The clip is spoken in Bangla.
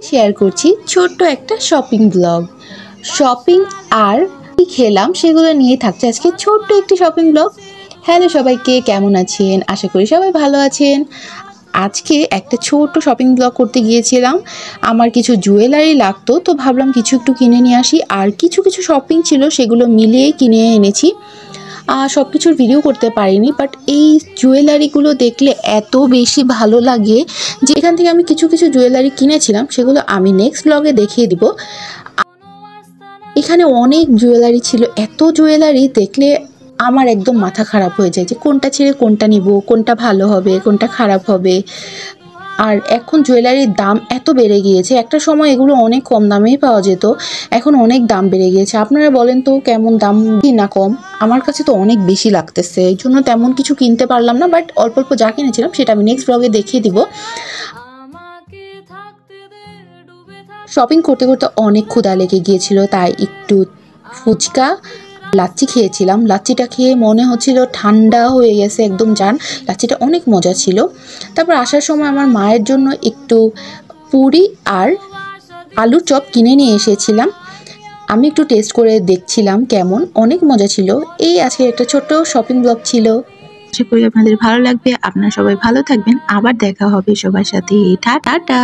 শেয়ার করছি ছোট্ট একটা শপিং ব্লগ। শপিং আর কি খেলাম সেগুলো নিয়ে থাকছে আজকে ছোট্ট একটি শপিং ব্লগ। হ্যালো সবাইকে, কেমন আছেন? আশা করি সবাই ভালো আছেন। আজকে একটা ছোট্ট শপিং ব্লগ করতে গিয়েছিলাম। আমার কিছু জুয়েলারি লাগতো, তো ভাবলাম কিছু একটু কিনে নিয়ে আসি। আর কিছু কিছু শপিং ছিল, সেগুলো মিলিয়ে কিনে এনেছি। সব কিছুর ভিডিও করতে পারিনি, বাট এই জুয়েলারিগুলো দেখলে এত বেশি ভালো লাগে যে এখান থেকে আমি কিছু কিছু জুয়েলারি কিনেছিলাম, সেগুলো আমি নেক্সট ব্লগে দেখিয়ে দিব। এখানে অনেক জুয়েলারি ছিল, এত জুয়েলারি দেখলে আমার একদম মাথা খারাপ হয়ে যায় যে কোনটা ছেড়ে কোনটা নিব, কোনটা ভালো হবে, কোনটা খারাপ হবে। আর এখন জুয়েলারির দাম এত বেড়ে গিয়েছে, একটা সময় এগুলো অনেক কম দামেই পাওয়া যেত, এখন অনেক দাম বেড়ে গিয়েছে। আপনারা বলেন তো কেমন দাম, কি না কম? আমার কাছে তো অনেক বেশি লাগতেছে, এই জন্য তেমন কিছু কিনতে পারলাম না, বাট অল্প অল্প যা কিনেছিলাম সেটা আমি নেক্সট ব্লগে দেখিয়ে দিব। শপিং করতে করতে অনেক ক্ষুধা লেগে গিয়েছিল, তাই একটু ফুচকা লাচ্ছি খেয়েছিলাম। লাচ্ছিটা খেয়ে মনে হচ্ছিল ঠান্ডা হয়ে গেছে একদম জান। লাচ্ছিটা অনেক মজা ছিল। তারপর আসার সময় আমার মায়ের জন্য একটু পুরি আর আলুর চপ কিনে নিয়ে এসেছিলাম। আমি একটু টেস্ট করে দেখছিলাম কেমন, অনেক মজা ছিল। এই আজকে একটা ছোট্ট শপিং ব্লগ ছিল। আশা করি আপনাদের ভালো লাগবে। আপনারা সবাই ভালো থাকবেন, আবার দেখা হবে সবার সাথে। টাটা।